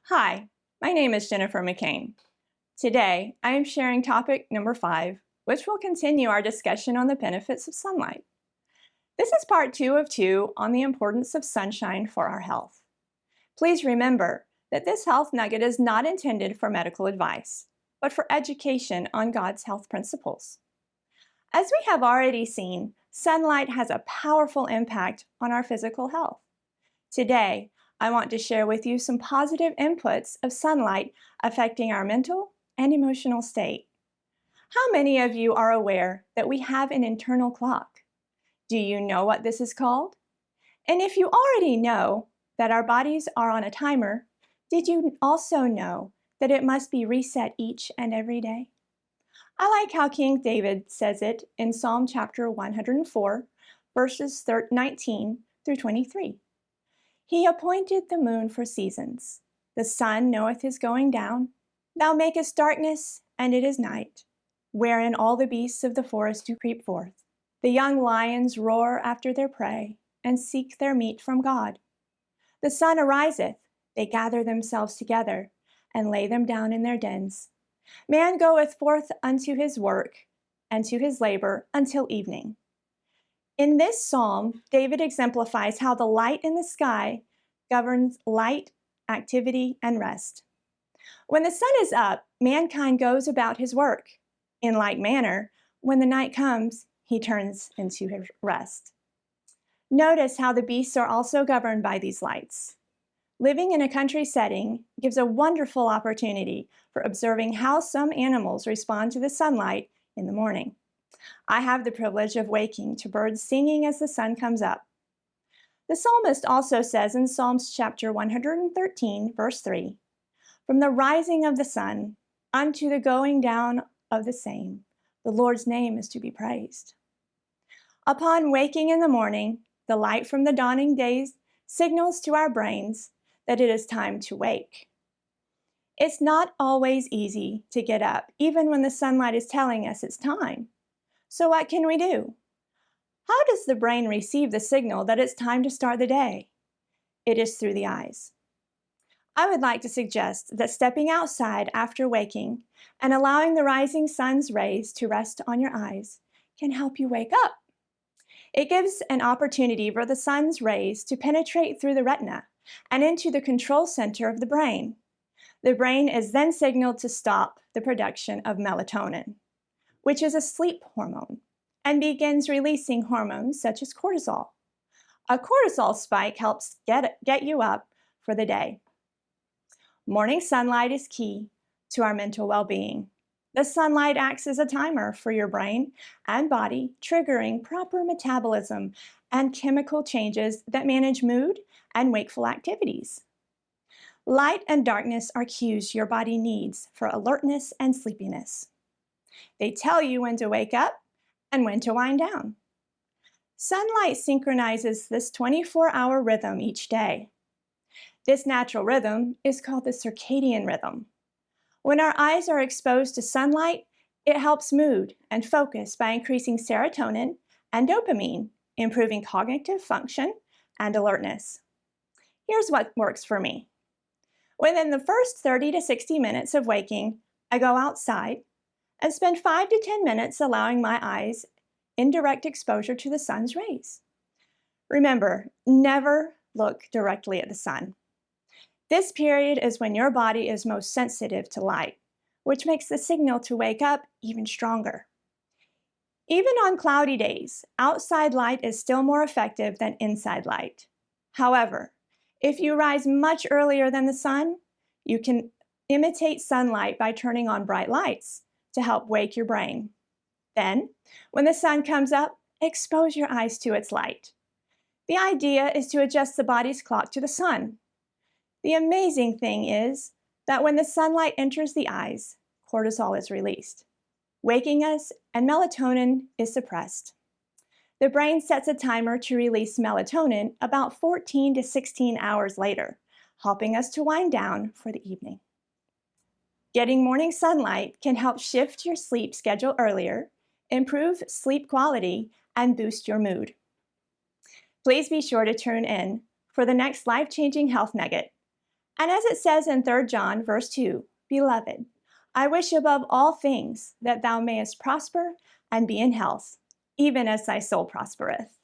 Hi, my name is Jennifer McCain. Today, I am sharing topic number 5, which will continue our discussion on the benefits of sunlight. This is part 2 of 2 on the importance of sunshine for our health. Please remember that this health nugget is not intended for medical advice, but for education on God's health principles. As we have already seen, sunlight has a powerful impact on our physical health. Today, I want to share with you some positive inputs of sunlight affecting our mental and emotional state. How many of you are aware that we have an internal clock? Do you know what this is called? And if you already know that our bodies are on a timer, did you also know that it must be reset each and every day? I like how King David says it in Psalm chapter 104, verses 19 through 23. He appointed the moon for seasons. The sun knoweth his going down. Thou makest darkness, and it is night, wherein all the beasts of the forest do creep forth. The young lions roar after their prey, and seek their meat from God. The sun ariseth, they gather themselves together, and lay them down in their dens. Man goeth forth unto his work, and to his labor until evening. In this psalm, David exemplifies how the light in the sky governs light, activity, and rest. When the sun is up, mankind goes about his work. In like manner, when the night comes, he turns into his rest. Notice how the beasts are also governed by these lights. Living in a country setting gives a wonderful opportunity for observing how some animals respond to the sunlight in the morning. I have the privilege of waking to birds singing as the sun comes up. The psalmist also says in Psalms chapter 113, verse 3, "From the rising of the sun unto the going down of the same, the Lord's name is to be praised." Upon waking in the morning, the light from the dawning days signals to our brains that it is time to wake. It's not always easy to get up, even when the sunlight is telling us it's time. So what can we do? How does the brain receive the signal that it's time to start the day? It is through the eyes. I would like to suggest that stepping outside after waking and allowing the rising sun's rays to rest on your eyes can help you wake up. It gives an opportunity for the sun's rays to penetrate through the retina and into the control center of the brain. The brain is then signaled to stop the production of melatonin, which is a sleep hormone, and begins releasing hormones such as cortisol. A cortisol spike helps get you up for the day. Morning sunlight is key to our mental well-being. The sunlight acts as a timer for your brain and body, triggering proper metabolism and chemical changes that manage mood and wakeful activities. Light and darkness are cues your body needs for alertness and sleepiness. They tell you when to wake up and when to wind down. Sunlight synchronizes this 24-hour rhythm each day. This natural rhythm is called the circadian rhythm. When our eyes are exposed to sunlight, it helps mood and focus by increasing serotonin and dopamine, improving cognitive function and alertness. Here's what works for me. Within the first 30 to 60 minutes of waking, I go outside and spend 5 to 10 minutes allowing my eyes in direct exposure to the sun's rays. Remember, never look directly at the sun. This period is when your body is most sensitive to light, which makes the signal to wake up even stronger. Even on cloudy days, outside light is still more effective than inside light. However, if you rise much earlier than the sun, you can imitate sunlight by turning on bright lights to help wake your brain. Then, when the sun comes up, expose your eyes to its light. The idea is to adjust the body's clock to the sun. The amazing thing is that when the sunlight enters the eyes, cortisol is released, waking us, and melatonin is suppressed. The brain sets a timer to release melatonin about 14 to 16 hours later, helping us to wind down for the evening. Getting morning sunlight can help shift your sleep schedule earlier, improve sleep quality, and boost your mood. Please be sure to tune in for the next life-changing health nugget. And as it says in 3 John verse 2, Beloved, I wish above all things that thou mayest prosper and be in health, even as thy soul prospereth.